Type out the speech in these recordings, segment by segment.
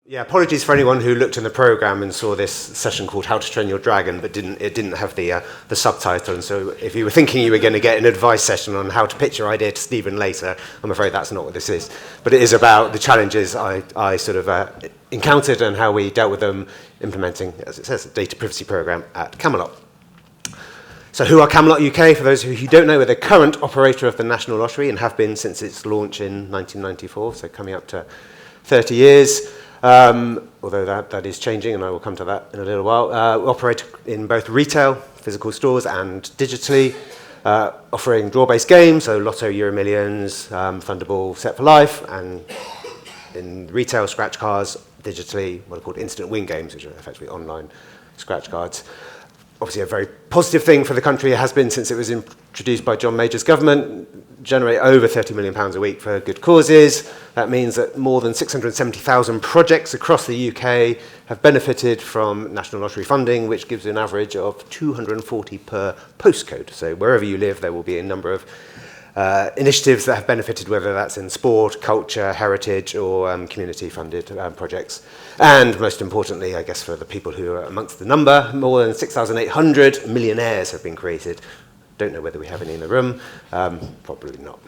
Yeah, apologies for anyone who looked in the program and saw this session called "How to Train Your Dragon," but it didn't have the subtitle. And so, if you were thinking you were going to get an advice session on how to pitch your idea to Stephen later, I'm afraid that's not what this is. But it is about the challenges I sort of encountered and how we dealt with them, implementing, as it says, a data privacy program at Camelot. So, who are Camelot UK? For those who don't know, we're the current operator of the National Lottery and have been since its launch in 1994. So, coming up to 30 years. Although that is changing, and I will come to that in a little while. We operate in both retail, physical stores, and digitally, offering draw-based games, so Lotto, Euro Millions, Thunderball, Set for Life, and in retail, scratch cards, digitally, what are called instant win games, which are effectively online scratch cards. Obviously a very positive thing for the country. It has been since it was introduced by John Major's government, generate over £30 million a week for good causes. That means that more than 670,000 projects across the UK have benefited from National Lottery funding, which gives an average of 240 per postcode. So wherever you live, there will be a number of initiatives that have benefited, whether that's in sport, culture, heritage, or community-funded projects. And most importantly, I guess for the people who are amongst the number, more than 6,800 millionaires have been created. Don't know whether we have any in the room. Probably not.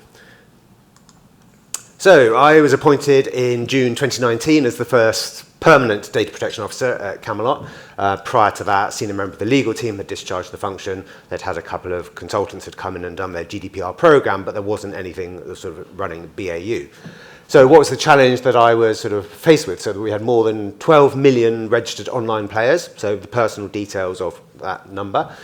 So I was appointed in June 2019 as the first permanent data protection officer at Camelot. Prior to that, senior member of the legal team had discharged the function. They'd had a couple of consultants had come in and done their GDPR program, but there wasn't anything that was sort of running BAU. So what was the challenge that I was sort of faced with? So that we had more than 12 million registered online players, so the personal details of that number.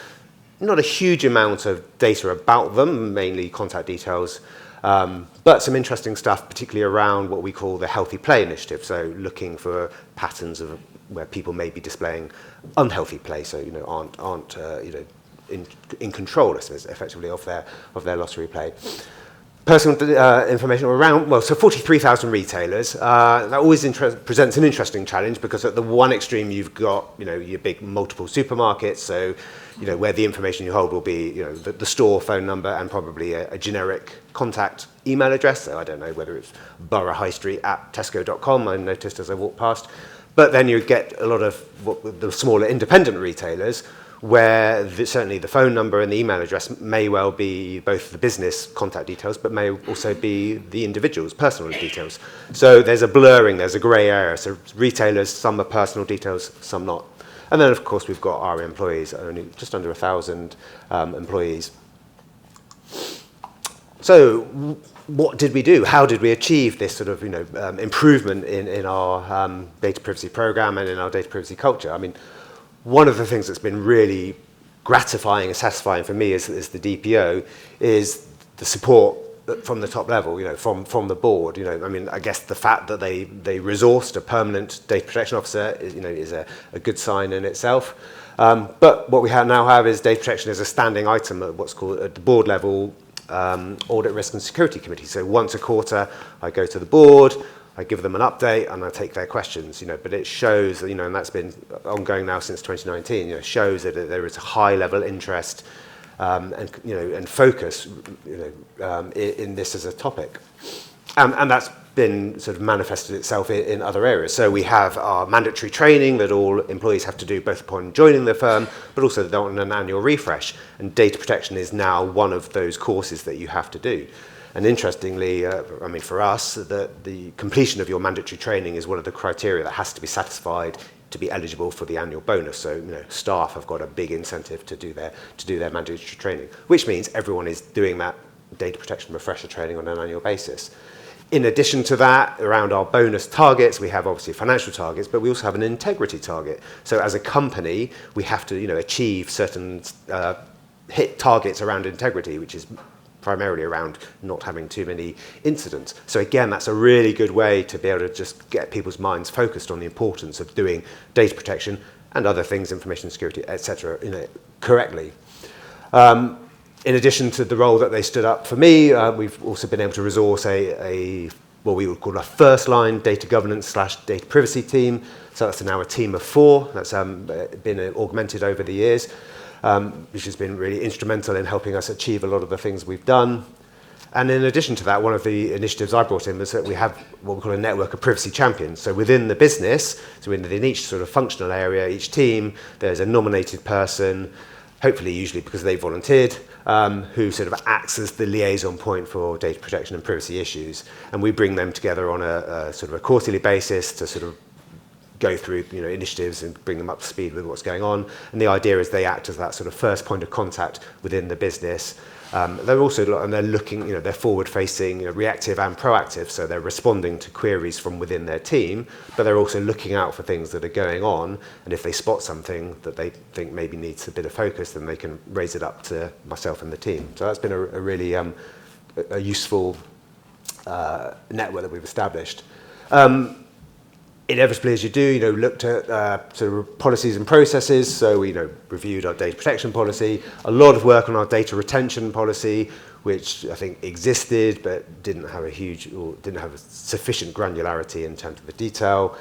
Not a huge amount of data about them, mainly contact details, but some interesting stuff, particularly around what we call the Healthy Play initiative. So looking for patterns of where people may be displaying unhealthy play, so aren't in control, I suppose, effectively of their lottery play. Personal information around, well, so 43,000 retailers. That always presents an interesting challenge because at the one extreme you've got, your big multiple supermarkets, so, where the information you hold will be, the store phone number and probably a generic contact email address. So I don't know whether it's boroughhighstreet@tesco.com, I noticed as I walked past. But then you get a lot of the smaller independent retailers where certainly the phone number and the email address may well be both the business contact details, but may also be the individual's personal details. So there's a blurring, there's a grey area. So retailers, some are personal details, some not. And then, of course, we've got our employees, only just under 1,000 employees. So what did we do? How did we achieve this sort of improvement in our data privacy program and in our data privacy culture? I mean, one of the things that's been really gratifying and satisfying for me as the DPO is the support from the top level, from the board. I guess the fact that they resourced a permanent data protection officer is a good sign in itself. But what we now have is data protection as a standing item at what's called at the board level audit risk and security committee. So once a quarter, I go to the board, I give them an update and I take their questions, but it shows, and that's been ongoing now since 2019, shows that there is a high level interest and focus, in this as a topic. And that's been sort of manifested itself in other areas. So we have our mandatory training that all employees have to do both upon joining the firm, but also on an annual refresh. And data protection is now one of those courses that you have to do. And interestingly, for us, the completion of your mandatory training is one of the criteria that has to be satisfied to be eligible for the annual bonus. So, staff have got a big incentive to do their mandatory training, which means everyone is doing that data protection refresher training on an annual basis. In addition to that, around our bonus targets, we have obviously financial targets, but we also have an integrity target. So as a company, we have to, achieve certain hit targets around integrity, which is primarily around not having too many incidents. So again, that's a really good way to be able to just get people's minds focused on the importance of doing data protection and other things, information security, etc., correctly. In addition to the role that they stood up for me, we've also been able to resource what we would call a first-line data governance / data privacy team. So that's now a team of 4 that's been augmented over the years, which has been really instrumental in helping us achieve a lot of the things we've done. And in addition to that, one of the initiatives I brought in was that we have what we call a network of privacy champions. So within the business, so within each sort of functional area, each team, there's a nominated person, hopefully usually because they volunteered, who sort of acts as the liaison point for data protection and privacy issues. And we bring them together on a sort of a quarterly basis to sort of go through initiatives and bring them up to speed with what's going on. And the idea is they act as that sort of first point of contact within the business. They're also, and they're looking, they're forward-facing, reactive and proactive, so they're responding to queries from within their team, but they're also looking out for things that are going on, and if they spot something that they think maybe needs a bit of focus, then they can raise it up to myself and the team. So that's been a really a useful network that we've established. Inevitably, as you do, looked at sort of policies and processes. So we, reviewed our data protection policy, a lot of work on our data retention policy, which I think existed but didn't have a sufficient granularity in terms of the detail.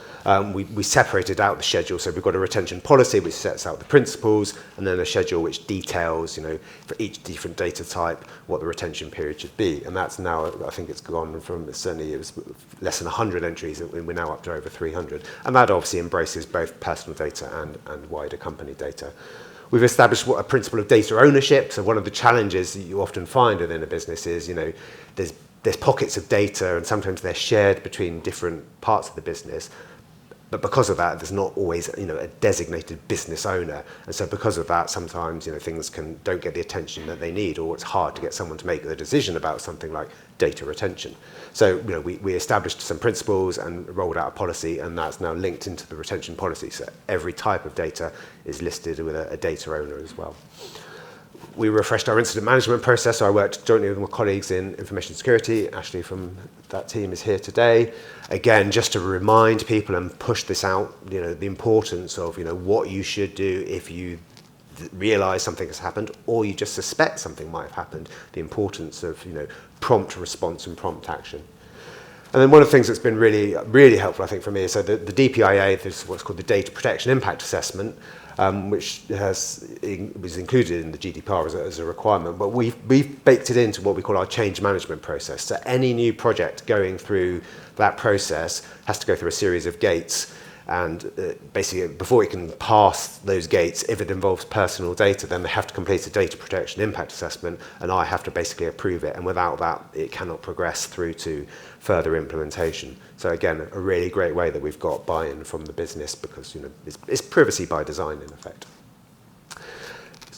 We separated out the schedule, so we've got a retention policy which sets out the principles, and then a schedule which details, for each different data type, what the retention period should be. And that's now, I think it's gone from, certainly it was less than 100 entries, and we're now up to over 300. And that obviously embraces both personal data and wider company data. We've established a principle of data ownership. So one of the challenges that you often find within a business is, there's pockets of data and sometimes they're shared between different parts of the business. But because of that, there's not always, a designated business owner. And so because of that, sometimes, things don't get the attention that they need, or it's hard to get someone to make the decision about something like data retention. So, we established some principles and rolled out a policy, and that's now linked into the retention policy. So every type of data is listed with a data owner as well. We refreshed our incident management process, so I worked jointly with my colleagues in information security. Ashley from that team is here today. Again, just to remind people and push this out, the importance of, what you should do if you realise something has happened or you just suspect something might have happened, the importance of, prompt response and prompt action. And then one of the things that's been really, really helpful, I think, for me is so the DPIA, this is what's called the Data Protection Impact Assessment, which was included in the GDPR as a requirement, but we've baked it into what we call our change management process. So any new project going through that process has to go through a series of gates, and basically before it can pass those gates, if it involves personal data, then they have to complete a data protection impact assessment, and I have to basically approve it, and without that it cannot progress through to further implementation. So again, a really great way that we've got buy-in from the business, because it's privacy by design in effect.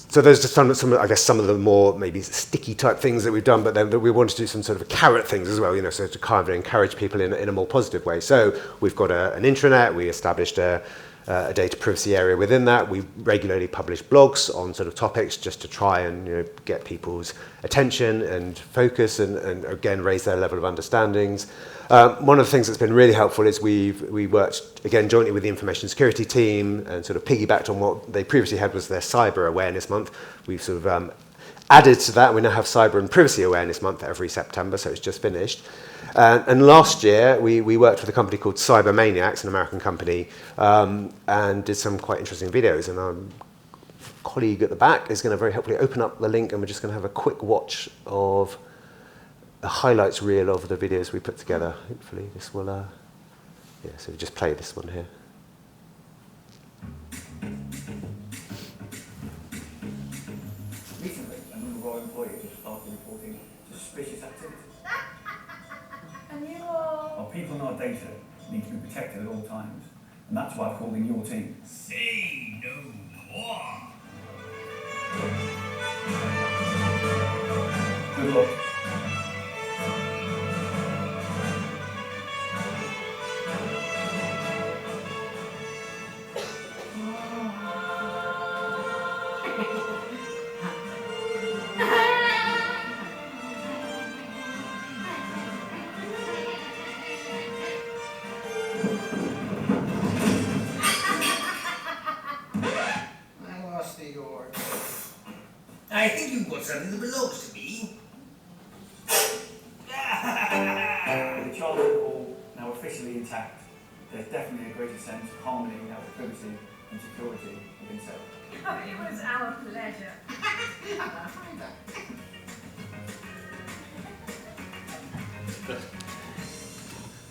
So those are some of the more maybe sticky type things that we've done, but then we want to do some sort of carrot things as well, so to kind of encourage people in a more positive way. So we've got an intranet, we established a data privacy area within that. We regularly publish blogs on sort of topics just to try and get people's attention and focus and again raise their level of understandings. One of the things that's been really helpful is we worked again jointly with the information security team and sort of piggybacked on what they previously had was their cyber awareness month. We've sort of added to that. We now have cyber and privacy awareness month every September, so it's just finished. And last year we worked with a company called Cyber Maniacs, an American company, and did some quite interesting videos. And our colleague at the back is going to very helpfully open up the link, and we're just going to have a quick watch of a highlights reel of the videos we put together. Hopefully this will, so we just play this one here. Recently, a number of our employees have started reporting suspicious activity. Well, people in our data need to be protected at all times, and that's why I've called in your team. Say no more. Good luck. I think you've got something that belongs to me. With the childhood hall now officially intact, there's definitely a greater sense of harmony now with privacy and security within Selman. Oh, it was our pleasure.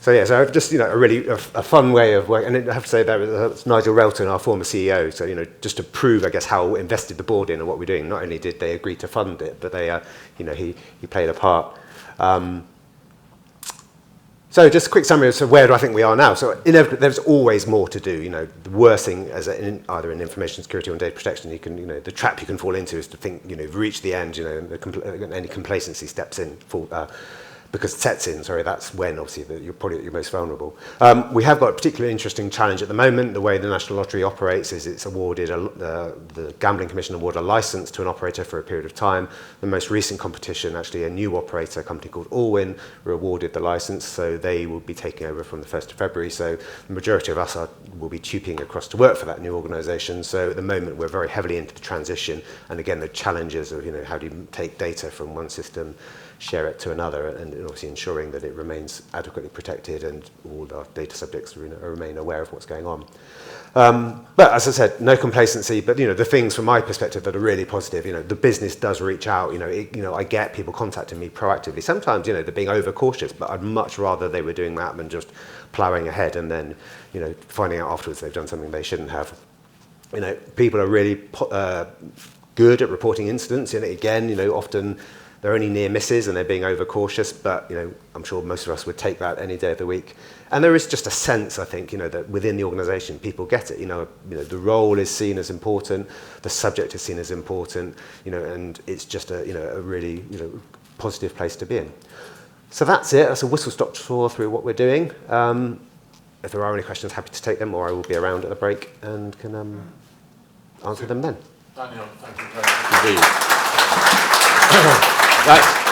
So just, a really a fun way of working. And I have to say that's Nigel Relton, our former CEO. So, just to prove, I guess, how invested the board in and what we're doing. Not only did they agree to fund it, but they, he played a part. So just a quick summary of where do I think we are now. So inevitably, there's always more to do. The worst thing, either in information security or in data protection, you can, the trap you can fall into is to think, you've reached the end, any complacency steps in, because sets in, that's when obviously you're probably at your most vulnerable. We have got a particularly interesting challenge at the moment. The way the National Lottery operates is it's awarded, the Gambling Commission awarded a license to an operator for a period of time. The most recent competition, actually a new operator, a company called Allwyn, were awarded the license, so they will be taking over from the 1st of February. So the majority of us will be tubing across to work for that new organisation. So at the moment we're very heavily into the transition, and again the challenges of how do you take data from one system, share it to another, and obviously ensuring that it remains adequately protected and all our data subjects remain aware of what's going on. But as I said, no complacency, but the things from my perspective that are really positive, the business does reach out, I get people contacting me proactively. Sometimes, they're being overcautious, but I'd much rather they were doing that than just ploughing ahead and then, finding out afterwards they've done something they shouldn't have. People are really good at reporting incidents, and again, often they're only near misses and they're being overcautious, but I'm sure most of us would take that any day of the week. And there is just a sense, I think, that within the organisation people get it. The role is seen as important, the subject is seen as important, and it's just a really positive place to be in. So that's it. That's a whistle-stop tour through what we're doing. If there are any questions, happy to take them, or I will be around at the break and can answer them then. Daniel, thank you very much indeed. Right.